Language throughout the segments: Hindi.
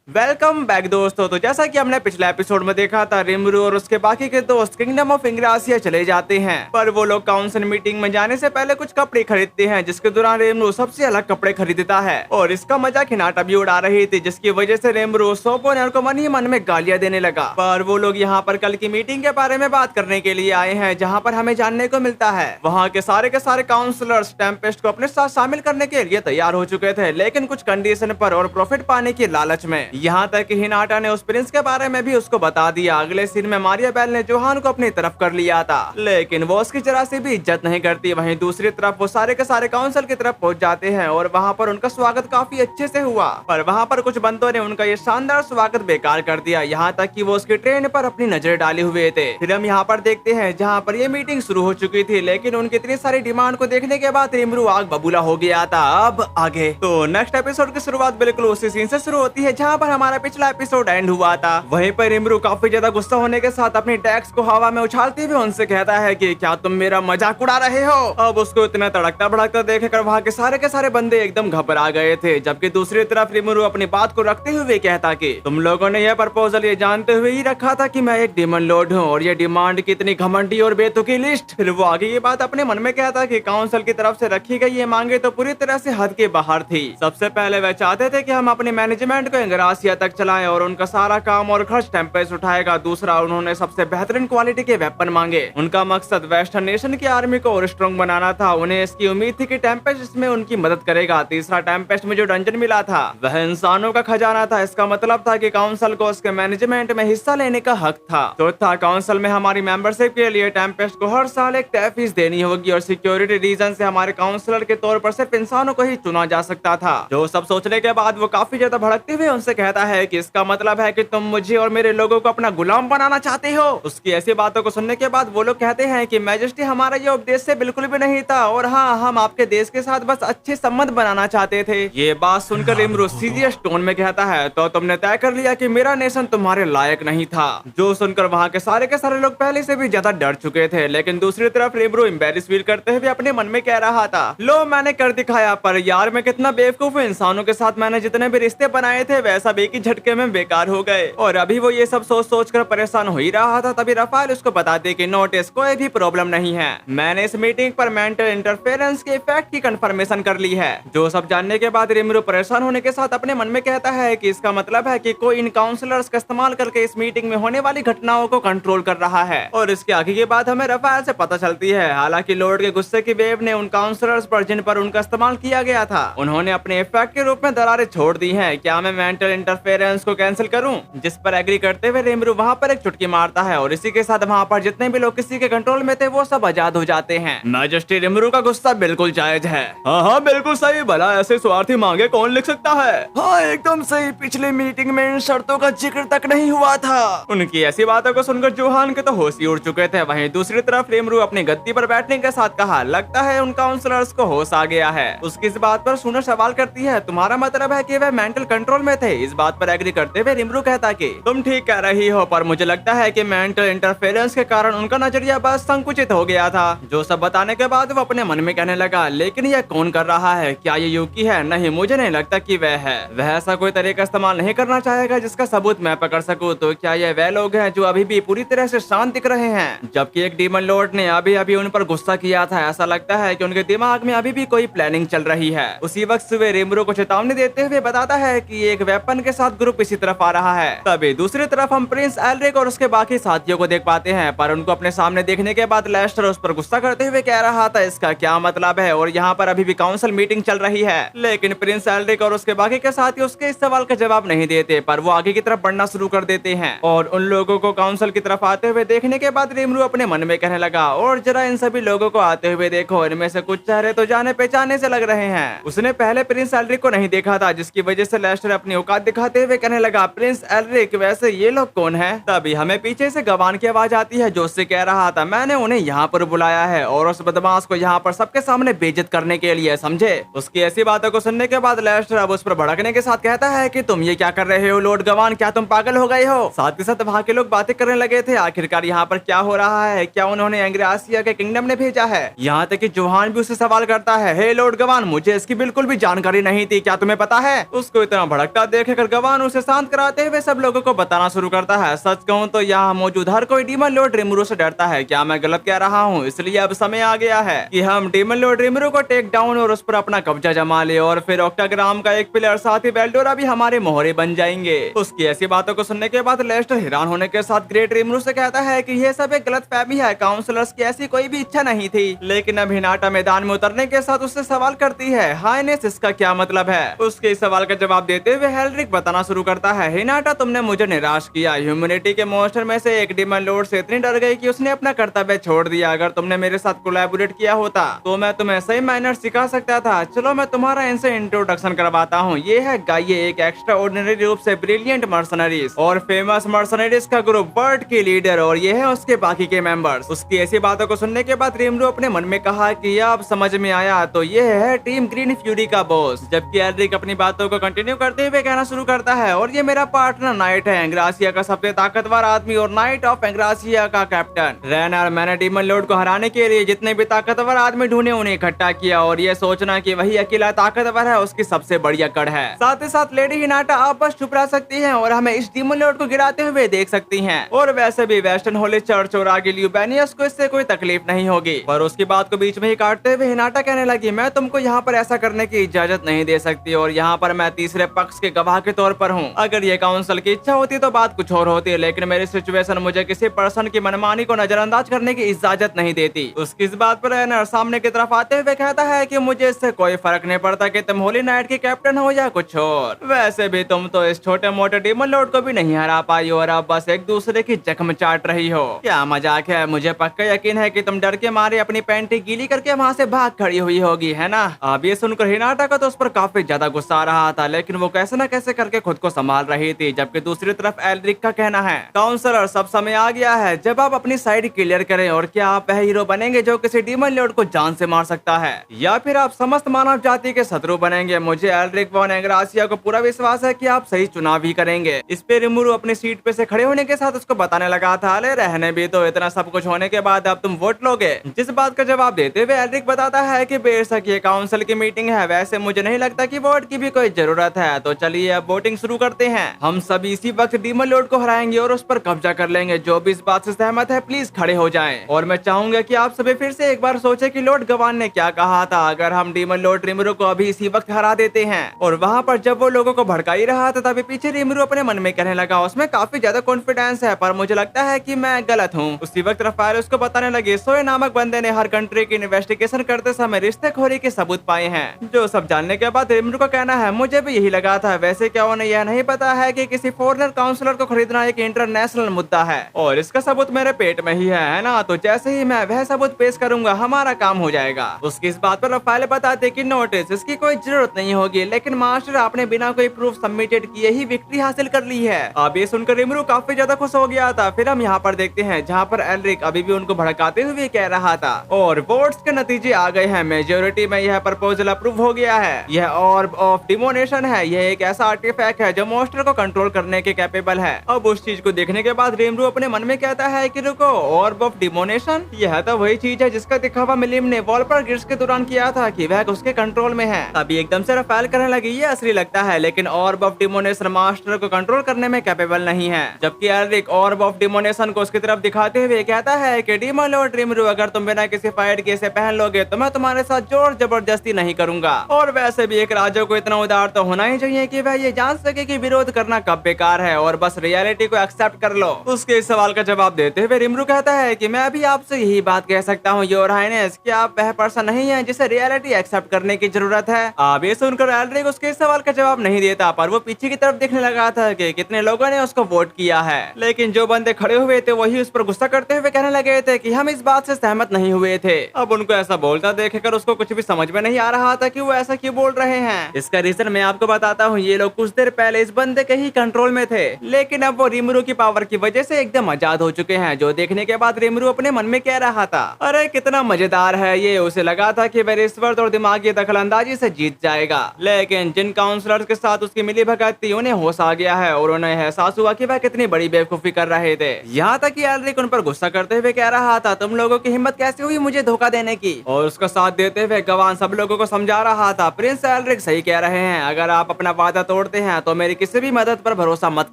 वेलकम बैक दोस्तों। तो जैसा कि हमने पिछले एपिसोड में देखा था, रिमरू और उसके बाकी के दोस्त किंगडम ऑफ इंग्रासिया चले जाते हैं, पर वो लोग काउंसिल मीटिंग में जाने से पहले कुछ कपड़े खरीदते हैं, जिसके दौरान रिमरू सबसे अलग कपड़े खरीदता है और इसका मजाक हिनाटा भी उड़ा रही थी, जिसकी वजह से रिमरू सोपोनेर को मन ही मन में गालियां देने लगा। पर वो लोग यहाँ पर कल की मीटिंग के बारे में बात करने के लिए आए हैं, जहाँ पर हमें जानने को मिलता है वहाँ के सारे काउंसलर्स टेम्पेस्ट को अपने साथ शामिल करने के लिए तैयार हो चुके थे, लेकिन कुछ कंडीशन पर और प्रॉफिट पाने की लालच में। यहाँ तक कि हिनाटा ने उस प्रिंस के बारे में भी उसको बता दिया। अगले सीन में मारिया बेल ने जोहान को अपनी तरफ कर लिया था, लेकिन वो उसकी जरा सी भी इज्जत नहीं करती। वहीं दूसरी तरफ वो सारे के सारे काउंसिल की तरफ पहुंच जाते हैं और वहाँ पर उनका स्वागत काफी अच्छे से हुआ, पर वहाँ पर कुछ बंदों ने उनका ये शानदार स्वागत बेकार कर दिया, यहाँ तक कि वो उसकी ट्रेन पर अपनी नजर डाले हुए थे। फिर हम यहाँ पर देखते हैं जहाँ पर ये मीटिंग शुरू हो चुकी थी, लेकिन उनकी इतनी सारी डिमांड को देखने के बाद रिमरू आग बबूला हो गया था। अब आगे तो नेक्स्ट एपिसोड की शुरुआत बिल्कुल उसी सीन से शुरू होती है जहाँ पर हमारा पिछला एपिसोड एंड हुआ था। वहीं पर रिमरू काफी ज्यादा गुस्सा होने के साथ अपनी टैक्स को हवा में उछालते हुए उनसे कहता है कि क्या तुम मेरा मजाक उड़ा रहे हो। अब उसको इतना तड़कता भड़कता देखकर वहाँ के सारे बंदे एकदम घबरा गए थे, जबकि दूसरी तरफ रिमरू अपनी बात को रखते हुए कहता कि तुम लोगों ने यह प्रपोजल ये जानते हुए ही रखा था कि मैं एक डिमन लॉर्ड हूँ और ये डिमांड की इतनी घमंडी और बेतुकी लिस्ट। फिर वो आगे ये बात अपने मन में कहता कि काउंसिल की तरफ से रखी गई ये मांगे तो पूरी तरह से हद के बाहर थी। सबसे पहले वह चाहते थे कि हम अपने मैनेजमेंट को इंग्रासिया तक चलाएं और उनका सारा काम और खर्च टेम्पेस्ट उठाएगा। दूसरा, उन्होंने सबसे बेहतरीन क्वालिटी के वेपन मांगे। उनका मकसद वेस्टर्न नेशन की आर्मी को और स्ट्रॉन्ग बनाना था। उन्हें इसकी उम्मीद थी कि टेम्पेस्ट इसमें उनकी मदद करेगा। तीसरा, टेम्पेस्ट में जो डंजन मिला था वह इंसानों का खजाना था। इसका मतलब था कि काउंसिल को उसके मैनेजमेंट में हिस्सा लेने का हक था। चौथा, काउंसिल में हमारी मेंबरशिप के लिए टेम्पेस्ट को हर साल एक तय फीस देनी होगी और सिक्योरिटी रीजन से हमारे काउंसलर के तौर पर सिर्फ इंसानों को ही चुना जा सकता था। जो सब सोचने के बाद वो काफी ज्यादा भड़कते हुए उनसे कहता है कि इसका मतलब है कि तुम मुझे और मेरे लोगों को अपना गुलाम बनाना चाहते हो। उसकी ऐसी बातों को सुनने के बाद वो लोग कहते हैं कि मैजेस्टी, हमारा ये उपदेश से बिल्कुल भी नहीं था और हाँ, हम आपके देश के साथ बस अच्छे संबंध बनाना चाहते थे। ये बात सुनकर रिमरू सीरियस टोन में कहता है, तो तुमने तय कर लिया कि मेरा नेशन तुम्हारे लायक नहीं था। जो सुनकर वहाँ के सारे लोग पहले से भी ज्यादा डर चुके थे, लेकिन दूसरी तरफ रिमरू एम्बेरस फील करते हुए अपने मन में कह रहा था, लो मैंने कर दिखाया, पर यार मैं कितना बेवकूफ हूँ। इंसानों के साथ मैंने जितने भी रिश्ते बनाए थे वह सब एक ही झटके में बेकार हो गए। और अभी वो ये सब सोच कर परेशान हो ही रहा था, तभी रफाल उसको बताते कि नोटिस कोई भी प्रॉब्लम नहीं है। मैंने इस मीटिंग पर मेंटल इंटरफेरेंस के इफेक्ट की कंफर्मेशन कर ली है। जो सब जानने के बाद रिमरू परेशान होने के साथ अपने मन में कहता है कि इसका मतलब है कि कोई इन काउंसलर्स का इस्तेमाल करके इस मीटिंग में होने वाली घटनाओं को कंट्रोल कर रहा है। और इसके आगे की बात हमें रफाल से पता चलती है। हालांकि लॉर्ड के गुस्से की वेव ने उन काउंसलर्स पर जिन पर उनका इस्तेमाल किया गया था, उन्होंने अपने इफेक्ट के रूप में दरारें छोड़ दी है। क्या मैं मेंटल इंटरफेरेंस को कैंसिल करूं? जिस पर एग्री करते हुए रिमरू वहाँ पर एक चुटकी मारता है और इसी के साथ वहाँ पर जितने भी लोग किसी के कंट्रोल में थे वो सब आजाद हो जाते हैं। मैजेस्टी, रिमरू का गुस्सा बिल्कुल जायज है। हाँ, बिल्कुल सही। भला ऐसे स्वार्थी मांगे कौन लिख सकता है? हाँ, एकदम सही। पिछली मीटिंग में इन शर्तों का जिक्र तक नहीं हुआ था। उनकी ऐसी बातों को सुनकर जोहान के तो होश ही उड़ चुके थे। वहीं दूसरी तरफ रिमरू अपनी गद्दी पर बैठने के साथ कहा, लगता है उन काउंसलर्स को होश आ गया है। उसकी इस बात पर सुनर सवाल करती है, तुम्हारा मतलब है कि वे मेंटल कंट्रोल में थे? इस बात पर एग्री करते हुए रिमरू कहता कि तुम ठीक कह रही हो, पर मुझे लगता है कि मेंटल इंटरफेरेंस के कारण उनका नजरिया बस संकुचित हो गया था। जो सब बताने के बाद वो अपने मन में कहने लगा, लेकिन यह कौन कर रहा है? क्या ये यूकी है? नहीं, मुझे नहीं लगता कि वह है। वह ऐसा कोई तरीका इस्तेमाल नहीं करना चाहेगा जिसका सबूत मैं पकड़ सकूं। तो क्या ये वह लोग हैं जो अभी भी पूरी तरह से शांत दिख रहे हैं, जबकि एक डीमन लॉर्ड ने अभी अभी उन पर गुस्सा किया था? ऐसा लगता है कि उनके दिमाग में अभी भी कोई प्लानिंग चल रही है। उसी वक्त वे रिमरू को चेतावनी देते हुए बताता है कि एक वेपन के साथ ग्रुप इसी तरफ आ रहा है। तभी दूसरी तरफ हम प्रिंस एल्रिक और उसके बाकी साथियों को देख पाते हैं, पर उनको अपने सामने देखने के बाद लेस्टर उस पर गुस्सा करते हुए कह रहा था, इसका क्या मतलब है? और यहाँ पर अभी भी काउंसिल मीटिंग चल रही है। लेकिन प्रिंस एल्रिक और उसके बाकी के साथी उसके इस सवाल का जवाब नहीं देते, पर वो आगे की तरफ बढ़ना शुरू कर देते हैं। और उन लोगों को काउंसिल की तरफ आते हुए देखने के बाद रिमरू अपने मन में कहने लगा, और जरा इन सभी लोगों को आते हुए देखो, इनमें से कुछ चेहरे तो जाने पहचाने से लग रहे हैं। उसने पहले प्रिंस एल्रिक को नहीं देखा था, जिसकी वजह से लेस्टर अपनी औकात दिखाते हुए कहने लगा, प्रिंस एल्रिक, वैसे ये लोग कौन है? तभी हमें पीछे से गवान की आवाज आती है जो उससे कह रहा था, मैंने उन्हें यहाँ पर बुलाया है और उस बदमाश को यहाँ पर सबके सामने बेइज्जत करने के लिए, समझे? उसकी ऐसी बातों को सुनने के बाद लेस्टर अब उस पर भड़कने के साथ कहता है कि तुम ये क्या कर रहे हो लॉर्ड गवान? क्या तुम पागल हो गए हो? साथ ही साथ वहाँ के लोग बातें करने लगे थे, आखिरकार यहाँ पर क्या हो रहा है? क्या उन्होंने इंग्रासिया के किंगडम ने भेजा है? यहाँ तक कि जोहान भी उससे सवाल करता है, हे लॉर्ड गवान, मुझे इसकी बिल्कुल भी जानकारी नहीं थी, क्या तुम्हें पता है? उसको इतना भड़कता देख देखकर गवान उसे शांत कराते हुए सब लोगों को बताना शुरू करता है। सच कहूँ तो यहाँ मौजूद हर कोई डीमन लॉर्ड रिमुरु से डरता है। क्या मैं गलत कह रहा हूँ? इसलिए अब समय आ गया है कि हम डीमन लॉर्ड रिमुरु को टेक डाउन और उस पर अपना कब्जा जमा ले, और फिर ऑक्टाग्राम का एक प्लेयर साथ ही बेल्डोरा भी हमारे मोहरे बन जाएंगे। उसकी ऐसी बातों को सुनने के बाद लेस्टर हैरान होने के साथ ग्रेट रिमुरु से कहता है कि यह सब एक गलत फहमी है, काउंसलर्स की ऐसी कोई भी इच्छा नहीं थी। लेकिन अब हिनाटा मैदान में उतरने के साथ उससे सवाल करती है, हाइनेस इसका क्या मतलब है? उसके इस सवाल का जवाब देते हुए हेलरिक बताना शुरू करता है, हिनाटा तुमने मुझे निराश किया। ह्यूमैनिटी के मॉन्स्टर में से एक डीमन लॉर्ड से इतनी डर गई कि उसने अपना कर्तव्य छोड़ दिया। अगर तुमने मेरे साथ कोलैबोरेट किया होता तो मैं तुम्हें सही मैनर्स सिखा सकता था। चलो मैं तुम्हारा इनसे इंट्रोडक्शन करवाता हूँ। ये है गाइए, एक एक्स्ट्रा ऑर्डिनरी रूप से ब्रिलियंट मर्सनरीज और फेमस मर्सनरीज का ग्रुप, वर्ल्ड की लीडर, और ये है उसके बाकी के मेंबर्स। उसकी ऐसी बातों को सुनने के बाद रिमरू अपने मन में कहा कि अब समझ में आया, तो ये है टीम ग्रीन फ्यूरी का बॉस। जबकि एल्रिक अपनी बातों को कंटिन्यू करते हुए कहना शुरू करता है, और ये मेरा पार्टनर नाइट है, एंग्रासिया का सबसे ताकतवर आदमी और नाइट ऑफ एंग्रासिया का कैप्टन रेनर। मैंने डीमन लॉर्ड को हराने के लिए जितने भी ताकतवर आदमी ढूंढे उन्हें इकट्ठा किया, और ये सोचना कि वही अकेला ताकतवर है उसकी सबसे बड़ी अकड़ है। साथ ही साथ लेडी हिनाटा आप बस चुप रह सकती हैं और हमें इस डीमन लॉर्ड को गिराते हुए देख सकती हैं। और वैसे भी वेस्टर्न होली चर्च और आगिलियोबेनियस को इससे कोई तकलीफ नहीं होगी। पर उसकी बात को बीच में ही काटते हुए हिनाटा कहने लगी, मैं तुमको यहाँ पर ऐसा करने की इजाजत नहीं दे सकती, और यहाँ पर मैं तीसरे पक्ष के गवाह के तौर पर हूँ। अगर ये काउंसिल की इच्छा होती तो बात कुछ और होती, लेकिन मेरी सिचुएशन मुझे किसी पर्सन की मनमानी को नजरअंदाज करने की इजाजत नहीं देती। उसकी इस बात पर रेनर सामने की तरफ आते हुए कहता है कि मुझे इससे कोई फर्क नहीं पड़ता कि तुम होली नाइट के कैप्टन हो या कुछ और। वैसे भी तुम तो इस छोटे मोटे डीमन लॉर्ड को भी नहीं हरा पाई और अब बस एक दूसरे की जख्म चाट रही हो। क्या मजाक है? मुझे पक्का यकीन है कि तुम डर के मारे अपनी पैंटी गीली करके वहाँ से भाग खड़ी हुई होगी, है ना? अब ये सुनकर हिनाटा का तो उस पर काफी ज्यादा गुस्सा आ रहा था, लेकिन वो कैसे न कैसे करके खुद को संभाल रही थी। जबकि दूसरी तरफ एल्रिक का कहना है, काउंसलर सब समय आ गया है जब आप अपनी साइड क्लियर करें, और क्या आप वह हीरो बनेंगे जो किसी डीमन लॉर्ड को जान से मार सकता है, या फिर आप समस्त मानव जाति के शत्रु बनेंगे? मुझे एल्रिक वॉन एंग्रासिया को पूरा विश्वास है कि आप सही चुनाव ही करेंगे। इस पे रिमुरु अपनी सीट पे से खड़े होने के साथ उसको बताने लगा था, अरे रहने भी तो, इतना सब कुछ होने के बाद अब तुम वोट लोगे? जिस बात का जवाब देते हुए एल्रिक बताता है कि बेशक ये काउंसिल की मीटिंग है, वैसे मुझे नहीं लगता कि वोट की भी कोई जरूरत है। तो चलिए अब वोटिंग शुरू करते हैं। हम सभी इसी वक्त डीमन लॉर्ड को हराएंगे और उस पर कब्जा कर लेंगे। जो भी इस बात से सहमत है प्लीज खड़े हो जाएं। और मैं चाहूंगा कि आप सभी फिर से एक बार सोचे कि लॉर्ड गवान ने क्या कहा था। अगर हम डीमन लॉर्ड रिमुरु को अभी इसी वक्त हरा देते हैं, और वहाँ पर जब वो लोगों को भड़का ही रहा था तभी पीछे रिमुरु अपने मन में कहने लगा, उसमें काफी ज्यादा कॉन्फिडेंस है, पर मुझे लगता है कि मैं गलत हूँ। उसी वक्त रफाएल उसको बताने लगे, सोए नामक बंदे ने हर कंट्री की इन्वेस्टिगेशन करते समय रिश्तेखोरी के सबूत पाए हैं। जो सब जानने के बाद रिमुरु का कहना है, मुझे भी यही लगा था। वैसे क्या उन्हें यह नहीं पता है कि किसी फॉरेनर काउंसलर को खरीदना एक इंटरनेशनल मुद्दा है, और इसका सबूत मेरे पेट में ही है ना? तो जैसे ही मैं वह सबूत पेश करूंगा हमारा काम हो जाएगा। उसकी इस बात पर रफाएल बताते कि नोटिस इसकी कोई जरूरत नहीं होगी, लेकिन मास्टर आपने बिना कोई प्रूफ सबमिटेड किए ही विक्ट्री हासिल कर ली है। अब ये सुनकर रिमुरु काफी ज्यादा खुश हो गया था। फिर हम यहाँ पर देखते हैं जहाँ पर एल्रिक अभी भी उनको भड़काते हुए कह रहा था, और वोट्स के नतीजे आ गए हैं। मेजोरिटी में यह प्रपोजल अप्रूव हो गया है। यह ऑर्ब ऑफ डिमोनेशन है। यह एक ऐसा आर्टिफैक्ट है जो मॉन्स्टर को कंट्रोल करने के कैपेबल है। अब उस चीज को देखने के बाद रिमरू अपने मन में कहता है कि रुको, ऑर्ब ऑफ डिमोनेशन? यह तो वही चीज है जिसका दिखावा मिलिम ने वॉलपर गिर्स के दौरान किया था कि वह उसके कंट्रोल में है। अभी एकदम से रफाएल करने लगी, ये असली लगता है, लेकिन ऑर्ब ऑफ डिमोनेशन मास्टर को कंट्रोल करने में कैपेबल नहीं है। जबकि एल्रिक ऑर्ब ऑफ डिमोनेशन को उसकी तरफ दिखाते हुए कहता है कि डीमन लॉर्ड रिमरू, अगर तुम बिना किसी फाइट के इसे पहन लोगे तो मैं तुम्हारे साथ जोर जबरदस्ती नहीं करूंगा। और वैसे भी एक राजा को इतना उदार तो होना ही चाहिए कि वह ये जान सके कि विरोध करना कब बेकार है और बस रियलिटी को एक्सेप्ट कर लो। उसके इस सवाल का जवाब देते हुए रिमरू कहता है कि मैं भी आपसे यही बात कह सकता हूँ योर हाइनेस, कि आप वह पर्सन नहीं है जिसे रियलिटी एक्सेप्ट करने की जरूरत है। अब ये सुनकर एल्रिक उसके इस सवाल का जवाब नहीं देता, पर वो पीछे की तरफ देखने लगा था कि कितने लोगों ने उसको वोट किया है। लेकिन जो बंदे खड़े हुए थे वही उस पर गुस्सा करते हुए कहने लगे थे कि हम इस बात से सहमत नहीं हुए थे। अब उनको ऐसा बोलता देखकर उसको कुछ भी समझ में नहीं आ रहा था कि वो ऐसा क्यों बोल रहे हैं। इसका रीजन मैं आपको बताता हूँ। ये लोग कुछ देर पहले इस बंदे के ही कंट्रोल में थे, लेकिन अब वो रिमरू की पावर की वजह से एकदम आजाद हो चुके हैं। जो देखने के बाद रिमरू अपने मन में कह रहा था, अरे कितना मजेदार है ये। उसे लगा था कि वह रिश्वत और दिमागी दखलंदाजी से जीत जाएगा, लेकिन जिन काउंसलर्स के साथ उसकी मिली भगत थी उन्हें होश आ गया है और उन्हें एहसास हुआ कि वह कितनी बड़ी बेवकूफी कर रहे थे। यहाँ तक कि एल्रिक उन पर गुस्सा करते हुए कह रहा था, तुम लोगों की हिम्मत कैसे हुई मुझे धोखा देने की? और उसका साथ देते हुए गवान सब लोगों को समझा रहा था, प्रिंस एल्रिक सही कह रहे हैं। अगर आप अपना वादा तोड़ छोड़ते हैं तो मेरी किसी भी मदद पर भरोसा मत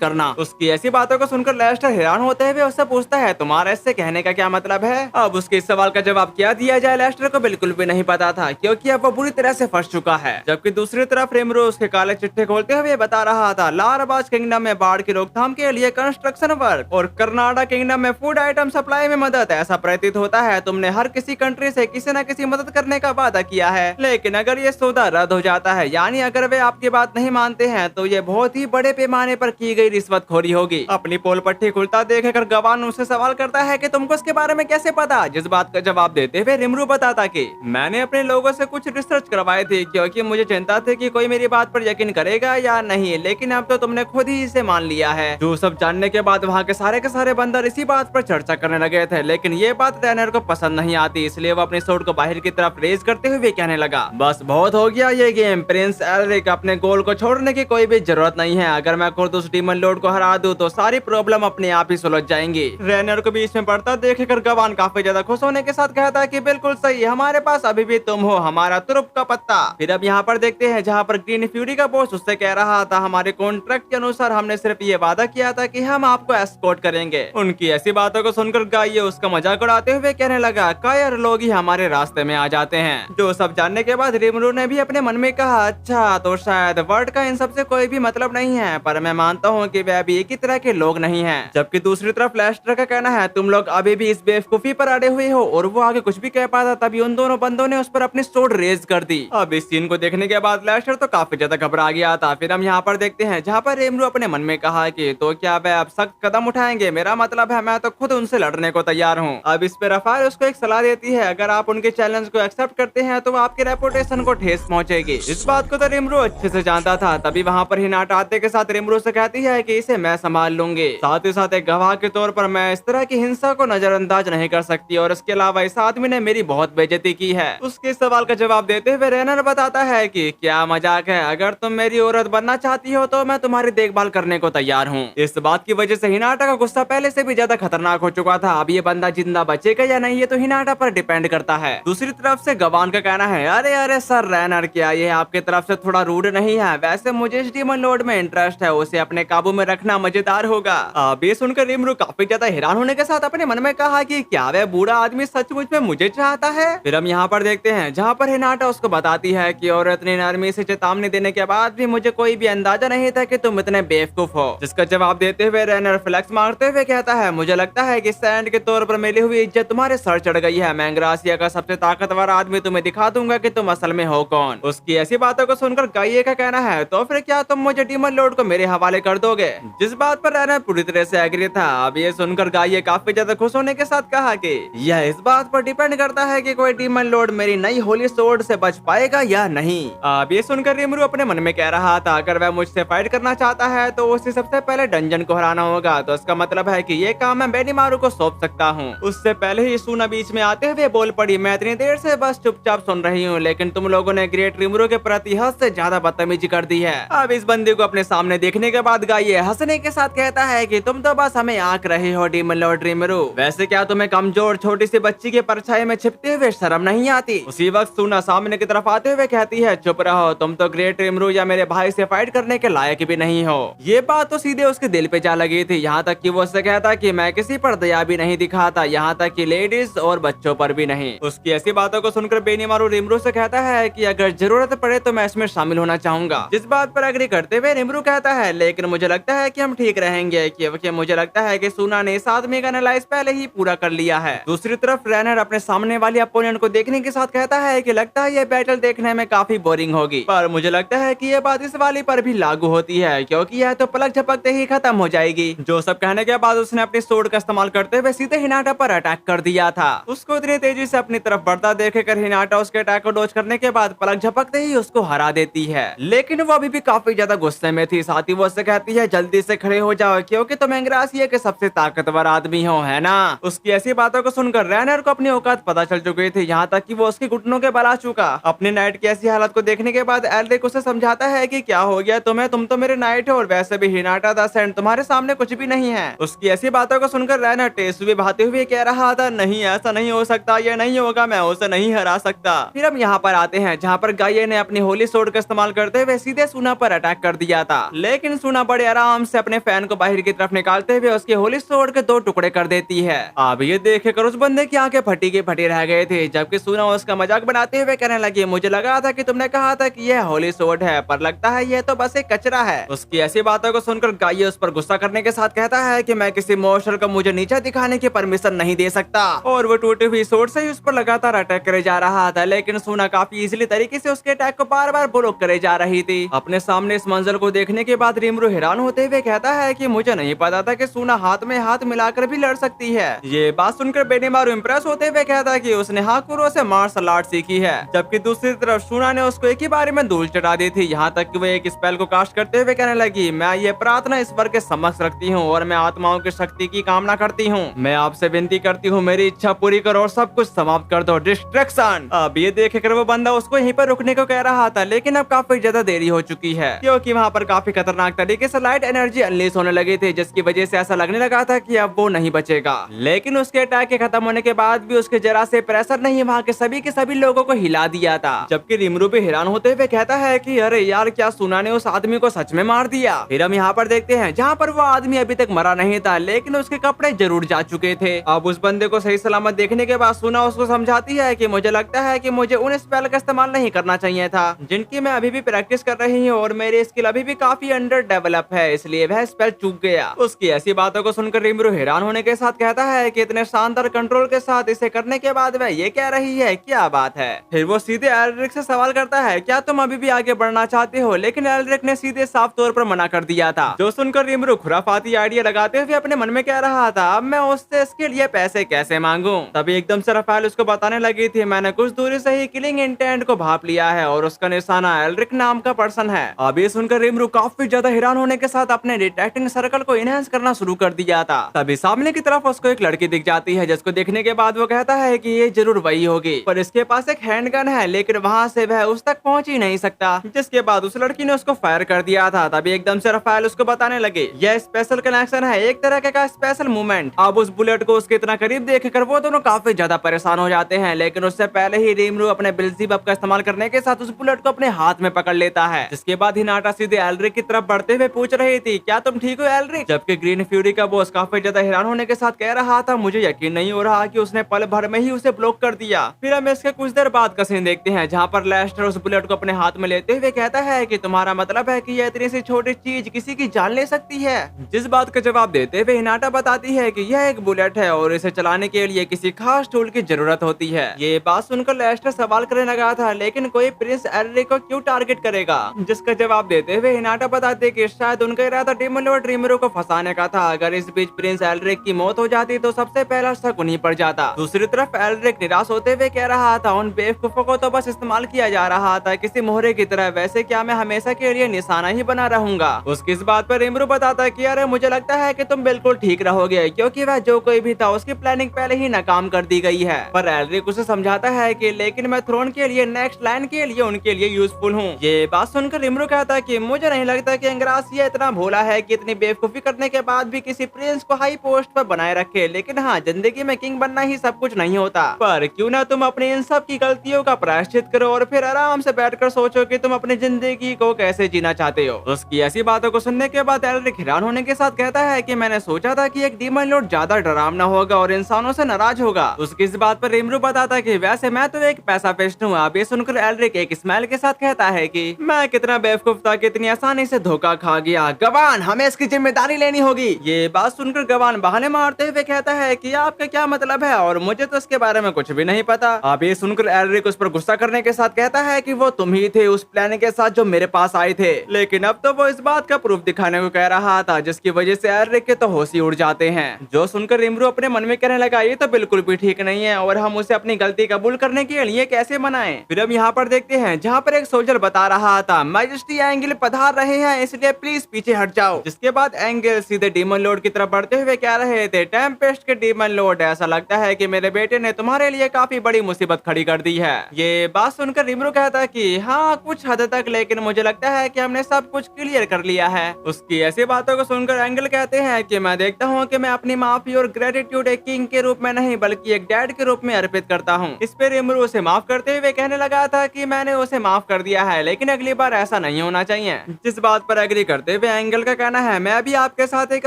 करना। उसकी ऐसी बातों को सुनकर लेस्टर हैरान होते हुए उससे पूछता है, तुम्हारा इससे कहने का क्या मतलब है? अब उसके इस सवाल का जवाब क्या दिया जाए लेस्टर को बिल्कुल भी नहीं पता था, क्योंकि अब वो बुरी तरह से फंस चुका है। जबकि दूसरी तरफ रेमरो उसके काले चिट्ठे खोलते हुए बता रहा था, लारबाज किंगडम में बाढ़ की रोकथाम के लिए कंस्ट्रक्शन वर्क और कर्नाटक किंगडम में फूड आइटम सप्लाई में मदद। ऐसा प्रतीत होता है तुमने हर किसी कंट्री से किसी न किसी मदद करने का वादा किया है, लेकिन अगर ये सौदा रद्द हो जाता है, यानी अगर वे आपकी बात नहीं मानते हैं, तो ये बहुत ही बड़े पैमाने पर की गई रिश्वतखोरी होगी। अपनी पोल पट्टी खुलता देखकर गवान उससे सवाल करता है कि तुमको इसके बारे में कैसे पता? जिस बात का जवाब देते हुए रिमरू बताता कि मैंने अपने लोगों से कुछ रिसर्च करवाई थी, क्योंकि मुझे चिंता थी कि कोई मेरी बात पर यकीन करेगा या नहीं, लेकिन अब तो तुमने खुद ही इसे मान लिया है। जो सब जानने के बाद वहाँ के सारे बंदर इसी बात पर चर्चा करने लगे थे, लेकिन ये बात रैनर को पसंद नहीं आती, इसलिए वो अपने स्वॉर्ड को बाहर की तरफ रेज करते हुए कहने लगा, बस बहुत हो गया ये गेम। प्रिंस एल्रिक, अपने गोल को छोड़ने की कोई भी जरूरत नहीं है। अगर मैं खुद उस डीमन लॉर्ड को हरा दूं तो सारी प्रॉब्लम अपने आप ही सुलझ जाएंगी। रैनर को बीच में पड़ता देखकर गवान काफी ज्यादा खुश होने के साथ कहता है कि बिल्कुल सही, हमारे पास अभी भी तुम हो, हमारा तुरुप का पत्ता। फिर अब यहाँ पर देखते हैं जहाँ पर ग्रीन फ्यूरी का बॉस उससे कह रहा था, हमारे कॉन्ट्रैक्ट के अनुसार हमने सिर्फ ये वादा किया था कि हम आपको एस्कॉर्ट करेंगे। उनकी ऐसी बातों को सुनकर गाइए उसका मजाक उड़ाते हुए कहने लगा, कायर लोग ही हमारे रास्ते में आ जाते हैं। जो सब जानने के बाद रिमरू ने भी अपने मन में कहा, अच्छा तो शायद वर्ड का इन सबसे कोई भी मतलब नहीं है, पर मैं मानता हूँ कि वे अभी एक ही तरह के लोग नहीं हैं। जबकि दूसरी तरफ लेस्टर का कहना है, तुम लोग अभी भी इस बेवकूफी पर अड़े हुए हो, और वो आगे कुछ भी कह पाता तभी उन दोनों बंदों ने उस पर अपनी स्वॉर्ड रेज कर दी। अब इस सीन को देखने के बाद लेस्टर तो काफी ज्यादा घबरा गया था। फिर हम यहाँ पर देखते हैं जहाँ पर रेमरू अपने मन में कहा कि तो क्या वे अब सख्त कदम उठाएंगे? मेरा मतलब है मैं तो खुद उनसे लड़ने को तैयार हूँ। अब इस पे रफाल उसको एक सलाह देती है, अगर आप उनके चैलेंज को एक्सेप्ट करते हैं तो आपके रेपुटेशन को ठेस पहुंचेगी। इस बात को तो रिमरू अच्छे से जानता था। तभी वहाँ पर हिनाटा आते के साथ रिमरू से कहती है कि इसे मैं संभाल लूंगी। साथ ही साथ एक गवाह के तौर पर मैं इस तरह की हिंसा को नजरअंदाज नहीं कर सकती, और इसके अलावा इस आदमी ने मेरी बहुत बेइज्जती की है। उसके सवाल का जवाब देते हुए रैनर बताता है कि क्या मजाक है, अगर तुम मेरी औरत बनना चाहती हो तो मैं तुम्हारी देखभाल करने को तैयार हूँ। इस बात की वजह से हिनाटा का गुस्सा पहले से भी ज्यादा खतरनाक हो चुका था। अब ये बंदा जिंदा बचेगा या नहीं ये तो हिनाटा पर डिपेंड करता है। दूसरी तरफ से गवान का कहना है, अरे अरे सर रैनर, क्या ये आपके तरफ से थोड़ा रूड नहीं है? वैसे मुझे इस डीमन लॉर्ड में इंटरेस्ट है, उसे अपने काबू में रखना मजेदार होगा। अब ये सुनकर रिमरू काफी ज्यादा हैरान होने के साथ अपने मन में कहा कि क्या वह बूढ़ा आदमी सचमुच में मुझे चाहता है? फिर हम यहाँ पर देखते हैं जहाँ पर हिनाटा उसको बताती है कि औरत ने नरमी से चेतावनी देने के बाद भी मुझे कोई भी अंदाजा नहीं था कि तुम इतने बेवकूफ हो। जिसका जवाब देते हुए रैनर फ्लेक्स मारते हुए कहता है, मुझे लगता है कि सैंड के तौर पर मिली हुई इज्जत तुम्हारे सर चढ़ गई है। मैं ग्रासिया का सबसे ताकतवर आदमी तुम्हें दिखा दूंगा कि तुम असल में हो कौन। उसकी ऐसी बातों को सुनकर गाइए का कहना है, तो फिर क्या तुम मुझे डीमन लॉर्ड को मेरे हवाले कर दोगे? जिस बात पर रैनर पूरी तरह से एग्री था। अब ये सुनकर गाइए काफी ज्यादा खुश होने के साथ कहा कि यह इस बात पर डिपेंड करता है कि कोई डीमन लॉर्ड मेरी नई होली स्वॉर्ड से बच पाएगा या नहीं। अब ये सुनकर रिमरू अपने मन में कह रहा था, अगर वह मुझसे फाइट करना चाहता है तो उसे सबसे पहले डंजन को हराना होगा, तो इसका मतलब है कि ये काम मैं बेनीमारू को सौंप सकता हूँ। उससे पहले ही सूना बीच में आते हुए बोल पड़ी, मैं इतनी देर से बस चुपचाप सुन रही हूँ, लेकिन तुम लोगों ने ग्रेट रिमरू के प्रति हद से ज्यादा बदतमीजी कर दी है। अब इस बंदी को अपने सामने देखने के बाद गाइए हंसने के साथ कहता है कि तुम तो बस हमें आंक रहे हो डीमन लॉर्ड रिमरू। वैसे क्या तुम्हें कमजोर छोटी सी बच्ची के परछाई में छिपते हुए शर्म नहीं आती? उसी वक्त सूना सामने की तरफ आते हुए कहती है, चुप रहो, तुम तो ग्रेट रिमरू या मेरे भाई से फाइट करने के लायक भी नहीं हो। ये बात तो सीधे उसके दिल पे जा लगी थी। यहाँ तक कि वो उससे कहता कि मैं किसी पर दया भी नहीं दिखाता, यहाँ तक कि लेडीज और बच्चों पर भी नहीं। उसकी ऐसी बातों को सुनकर बेनीमारू रिमरू से कहता है कि अगर जरूरत पड़े तो मैं इसमें शामिल होना चाहूंगा। जिस बात पर एग्री करते हुए रिमरू कहता है, लेकिन मुझे लगता है कि हम ठीक रहेंगे, क्योंकि मुझे लगता है कि सूना ने इस आदमी का एनालाइज पहले ही पूरा कर लिया है। दूसरी तरफ रैनर अपने सामने वाली अपोनेंट को देखने के साथ कहता है कि लगता है ये बैटल देखने में काफी बोरिंग होगी, पर मुझे लगता है कि ये बात इस वाली पर भी लागू होती है, क्योंकि यह तो पलक झपकते ही खत्म हो जाएगी। जो सब कहने के बाद उसने अपनी स्वॉर्ड का इस्तेमाल करते हुए सीधे हिनाटा पर अटैक कर दिया था। उसको इतनी तेजी से अपनी तरफ बढ़ता देखकर हिनाटा उसके अटैक को डॉज करने के बाद पलक झपकते ही उसको हरा देती है, लेकिन वो अभी भी काफी ज्यादा गुस्से में थी। साथ ही वो उससे कहती है, जल्दी से खड़े हो जाओ, क्योंकि तुम एंग्रासिया के सबसे ताकतवर आदमी हो, है ना? उसकी ऐसी बातों को सुनकर रैनर को अपनी औकात पता चल चुकी थी, यहाँ तक कि वो उसके घुटनों के बल आ चुका। अपने नाइट की ऐसी हालत को देखने के बाद एल्रिक उसे समझाता है कि क्या हो गया तुम्हें, तुम तो मेरे नाइट हो, और वैसे भी हिनाटा द सैंड तुम्हारे सामने कुछ भी नहीं है। उसकी ऐसी बातों को सुनकर रैनर टेसुए बहाते हुए कह रहा था, नहीं ऐसा नहीं हो सकता, ये नहीं होगा, मैं उसे नहीं हरा सकता। फिर हम यहाँ पर आते हैं जहाँ पर गाइए ने अपनी होली स्वॉर्ड का इस्तेमाल करते हुए सीधे सूना पर अटैक कर दिया था। लेकिन सुना बड़े आराम से अपने फैन को बाहर की तरफ निकालते हुए उसके होली स्वॉर्ड के 2 टुकड़े कर देती है। अब ये देखकर उस बंदे की आंखें फटी की फटी रह गए थे, जबकि सुना उसका मजाक बनाते हुए कहने लगी, मुझे लगा था कि तुमने कहा था कि यह होली स्वॉर्ड है, पर लगता है यह तो बस एक कचरा है। उसकी ऐसी बातों को सुनकर गाये उस पर गुस्सा करने के साथ कहता है कि मैं किसी मॉन्स्टर को मुझे नीचे दिखाने की परमिशन नहीं दे सकता, और वो टूटी हुई स्वॉर्ड से ही उस पर लगातार अटैक करे जा रहा था। लेकिन सुना काफी इजीली तरीके से उसके अटैक को बार बार ब्लॉक करे जा रही थी। अपने सामने इस मंजर को देखने के बाद रिमरू हैरान होते हुए कहता है कि मुझे नहीं पता था कि सुना हाथ में हाथ मिलाकर भी लड़ सकती है। ये बात सुनकर बेनीमारू इम्प्रेस होते हुए कहता है कि उसने हाकुरो से मार्शल आर्ट सीखी है, जबकि दूसरी तरफ सुना ने उसको एक ही बारे में धूल चढ़ा दी थी। यहाँ तक कि वो एक स्पेल को कास्ट करते हुए कहने लगी, मैं ये प्रार्थना ईश्वर के समक्ष रखती हूँ और मैं आत्माओं की शक्ति की कामना करती हूँ। मैं आपसे विनती करती हूँ मेरी इच्छा पूरी करो और सब कुछ समाप्त कर दो, डिस्ट्रैक्शन। अब ये देखकर वो बंदा उसको यहीं पर रुकने को कह रहा था, लेकिन अब काफी ज्यादा देरी हो चुकी है, क्योंकि वहाँ पर काफी खतरनाक तरीके से लाइट एनर्जी अनलीश होने लगी थी, जिसकी वजह से ऐसा लगने लगा था कि अब वो नहीं बचेगा। लेकिन उसके अटैक के खत्म होने के बाद भी उसके जरा से प्रेशर नहीं वहाँ के सभी लोगों को हिला दिया था। जबकि रिमरू भी हैरान होते हुए कहता है कि अरे यार, क्या सुना ने उस आदमी को सच में मार दिया। फिर हम यहाँ पर देखते हैं जहाँ पर वो आदमी अभी तक मरा नहीं था, लेकिन उसके कपड़े जरूर जा चुके थे। अब उस बंदे को सही सलामत देखने के बाद सुना उसको समझाती है कि मुझे लगता है कि मुझे उन स्पेल का इस्तेमाल नहीं करना चाहिए था जिनकी मैं अभी भी प्रैक्टिस कर रही हूँ, और मेरी स्किल अभी भी काफी अंडर डेवलप है, इसलिए वह स्पेल चूक गया। उसकी ऐसी बातों को सुनकर रिमरू हैरान होने के साथ कहता है कि इतने शानदार कंट्रोल के साथ इसे करने के बाद वह ये कह रही है, क्या बात है। फिर वो सीधे एल्ड्रिक से सवाल करता है, क्या तुम अभी भी आगे बढ़ना चाहते हो, लेकिन एल्ड्रिक ने सीधे साफ तौर पर मना कर दिया था। जो सुनकर रिमरू खुराफाती आइडिया लगाते हुए अपने मन में कह रहा था, अब मैं उससे इसके लिए पैसे कैसे मांगू। तभी एकदम से रफाल उसको बताने लगी थी, मैंने कुछ दूरी से ही किलिंग इंटेंट को भाप लिया है और उसका निशाना एल्ड्रिक नाम का पर्सन है। अब ये सुनकर रिमरू काफी ज्यादा हैरान होने के साथ अपने डिटेक्टिंग सर्कल को इनहेंस करना शुरू कर दिया था। तभी सामने की तरफ उसको एक लड़की दिख जाती है, जिसको देखने के बाद वो कहता है कि ये जरूर वही होगी, पर इसके पास एक हैंडगन है, लेकिन वहाँ से वह उस तक पहुँच ही नहीं सकता। जिसके बाद उस लड़की ने उसको फायर कर दिया था। तभी एकदम से रफाल उसको बताने लगे, यह स्पेशल कनेक्शन है, एक तरह का स्पेशल मूवमेंट। अब उस बुलेट को उसके इतना करीब देखकर वो दोनों काफी ज्यादा परेशान हो जाते हैं, लेकिन उससे पहले ही रिमरू अपने बेल्ज़ेबब का इस्तेमाल करने के साथ उस बुलेट को अपने हाथ में पकड़ लेता है। जिसके बाद हिनाटा सीधे एल्ड्रिक की तरफ बढ़ते हुए पूछ रही थी, क्या तुम ठीक हो एल्ड्रिक। जबकि ग्रीन फ्यूरी का बॉस काफी ज्यादा हैरान होने के साथ कह रहा था, मुझे यकीन नहीं हो रहा कि उसने पल भर में ही उसे ब्लॉक कर दिया। फिर हम इसके कुछ देर बाद का सीन देखते हैं, जहाँ पर लेस्टर उस बुलेट को अपने हाथ में लेते हुए कहता है कि तुम्हारा मतलब है कि यह इतनी सी छोटी चीज किसी की जान ले सकती है। जिस बात का जवाब देते हुए हिनाटा बताती है कि यह एक बुलेट है और इसे चलाने के लिए किसी खास टूल की जरूरत होती है। ये बात सुनकर लेस्टर सवाल करने लगा था, लेकिन कोई प्रिंस एल्ड्रिक को क्यों टारगेट करेगा। जिसका जवाब देते हुए हिनाटा बताते कि शायद उनका इरादा डेमन लॉर्ड रिमरू को फंसाने का था। अगर इस बीच प्रिंस एल्ड्रिक की मौत हो जाती तो सबसे पहला शक उन्हीं पर जाता। दूसरी तरफ एल्ड्रिक निराश होते हुए कह रहा था, उन बेवकूफों को तो बस इस्तेमाल किया जा रहा था किसी मोहरे की तरह, वैसे क्या मैं हमेशा के लिए निशाना ही बना रहूंगा। उसकी इस बात पर रिमरू बताता कि अरे मुझे लगता है कि तुम बिल्कुल ठीक रहोगे, क्योंकि वह जो कोई भी था उसकी प्लानिंग पहले ही नाकाम कर दी गई है। पर एल्ड्रिक उसे समझाता है कि लेकिन मैं थ्रोन के लिए नेक्स्ट लाइन के लिए उनके लिए यूजफुल हूँ। ये बात सुनकर रिमरू कहता है कि मुझे नहीं लगता कि एंग्रासिया इतना भोला है कि इतनी बेवकूफी करने के बाद भी किसी प्रिंस को हाई पोस्ट पर बनाए रखे, लेकिन हाँ, जिंदगी में किंग बनना ही सब कुछ नहीं होता। पर क्यों ना तुम अपने इन सब की गलतियों का प्रायश्चित करो और फिर आराम से बैठकर सोचो कि तुम अपनी जिंदगी को कैसे जीना चाहते हो। उसकी ऐसी बातों को सुनने के बाद एल्ड्रिक हैरान होने के साथ कहता है कि मैंने सोचा था कि एक डीमन लॉर्ड ज्यादा डरावना होगा और इंसानों से नाराज होगा। उसकी इस बात पर रिमरू बताता कि वैसे मैं तो एक पैसा पेस्ट हूँ। अब ये सुनकर एल्ड्रिक एक स्माइल के साथ कहता है कि मैं कितना बेवकूफ था, कितनी आसानी से धोखा खा गया। गवान, हमें इसकी जिम्मेदारी लेनी होगी। ये बात सुनकर गवान बहाने मारते हुए कहता है कि आपका क्या मतलब है, और मुझे तो इसके बारे में कुछ भी नहीं पता। अब ये सुनकर एल्ड्रिक उस पर गुस्सा करने के साथ कहता है कि वो तुम ही थे उस प्लान के साथ जो मेरे पास आए थे, लेकिन अब तो वो इस बात का प्रूफ दिखाने को कह रहा था, जिसकी वजह से एल्ड्रिक के तो होश ही उड़ जाते हैं। जो सुनकर रिमरू अपने मन में कहने लगा, ये तो बिल्कुल भी ठीक नहीं है और हम उसे अपनी गलती कबूल करने के लिए कैसे मनाएं। फिर हम यहाँ पर देखते हैं जहाँ पर एक सोल्जर बता रहा था, मैजेस्टी एंगल पधार रहे हैं, इसलिए प्लीज पीछे हट जाओ। जिसके बाद एंगल सीधे डीमन लॉर्ड की तरफ बढ़ते हुए कह रहे थे, टेम्पेस्ट के डीमन लॉर्ड, ऐसा लगता है कि मेरे बेटे ने तुम्हारे लिए काफी बड़ी मुसीबत खड़ी कर दी है। ये बात सुनकर रिमरू कहता है कि हाँ, कुछ हद तक, लेकिन मुझे लगता है कि हमने सब कुछ क्लियर कर लिया है। उसकी ऐसी बातों को सुनकर एंगल कहते हैं कि मैं देखता हूँ कि मैं अपनी माफी और ग्रेटिट्यूड एक किंग के रूप में नहीं बल्कि एक डैड के रूप में अर्पित करता हूँ। इस पे रिमरू उसे माफ करते हुए कहने लगा था कि मैंने उसे माफ कर दिया है, लेकिन अगली बार ऐसा नहीं होना चाहिए। जिस बात पर एग्री करते हुए एंगल का कहना है, मैं भी आपके साथ एक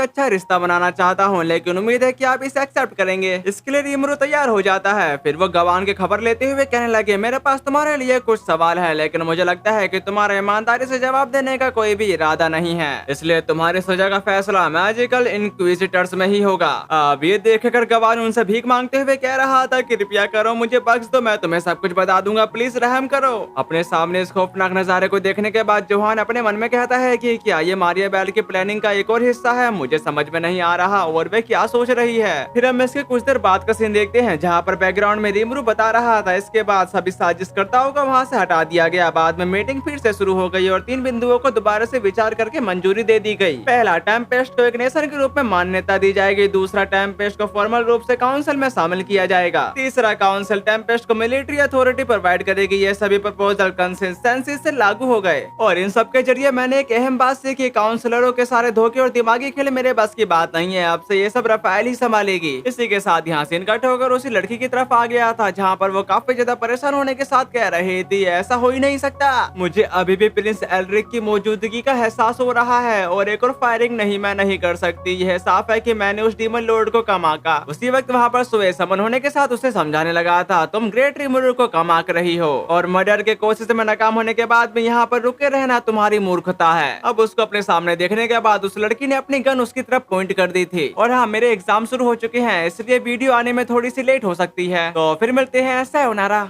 अच्छा रिश्ता बनाना चाहता हूँ, लेकिन उम्मीद है कि आप इसे एक्सेप्ट करेंगे। इसके लिए रीमरू तैयार हो जाता है। फिर वो गवान की खबर लेते हुए कहने लगे, मेरे पास तुम्हारे लिए कुछ सवाल है, लेकिन मुझे लगता है कि तुम्हारा ईमानदारी से जवाब देने का कोई भी इरादा नहीं है, इसलिए तुम्हारी सजा का फैसला मैजिकल इंक्विजिटर्स में ही होगा। अब ये देखकर गवान उनसे भीख मांगते हुए कह रहा था, कृपया करो मुझे बख्श दो, मैं तुम्हें सब कुछ बता दूंगा, प्लीज रहम करो। अपने सामने इस खौफनाक नजारे को देखने के बाद जोहान अपने मन में कहता है कि क्या ये मारिया बेल की प्लानिंग का एक और हिस्सा है? मुझे समझ में नहीं आ रहा और वे क्या सोच रही है। फिर हम इसके कुछ देर बाद का सीन देखते हैं, जहाँ पर बैकग्राउंड में रीमरू बता रहा था। इसके बाद सभी साजिशकर्ताओं को वहाँ से हटा दिया गया। बाद में मीटिंग फिर से शुरू हो गई और 3 बिंदुओं को दोबारा से विचार करके मंजूरी दे दी गई। पहला, टेम्पेस्ट को एक नेशन के रूप में मान्यता दी जाएगी। दूसरा, टेम्पेस्ट को फॉर्मल रूप से काउंसिल में शामिल किया जाएगा। तीसरा, काउंसिल टेम्पेस्ट को मिलिट्री अथॉरिटी प्रोवाइड करेगी। ये सभी प्रपोजल कंसेंसस से लागू हो गए और इन सब के जरिए मैंने एक अहम बात सीखी, काउंसलरों के सारे धोखे और दिमागी खेल मेरे बस की बात नहीं है। अब से ये सब रफाएल ही संभालेगी। इसी के साथ यहाँ सीन कट होकर उसी लड़की की तरफ आ गया था, जहाँ पर वो काफी ज्यादा परेशान होने के साथ कह रही थी, ऐसा हो ही नहीं सकता, मुझे अभी भी प्रिंस एल्रिक की मौजूदगी का एहसास हो रहा है और एक और फायरिंग नहीं, मैं नहीं कर सकती। यह साफ है कि मैंने उस डीमन लॉर्ड को कम आका। उसी वक्त वहाँ पर सुए समन होने के साथ उसे समझाने लगा था, तुम ग्रेट रीमरू को कम आक रही हो और मर्डर के कोशिश में नाकाम होने के बाद भी यहाँ पर रुके रहना तुम्हारी मूर्खता है। अब उसको अपने सामने देखने के बाद उस लड़की ने अपनी गन उसकी तरफ पॉइंट कर दी थी। और हाँ, मेरे एग्जाम शुरू हो चुके हैं, इसलिए वीडियो आने में थोड़ी सी लेट हो सकती है, तो फिर मिलते हैं। sayonara।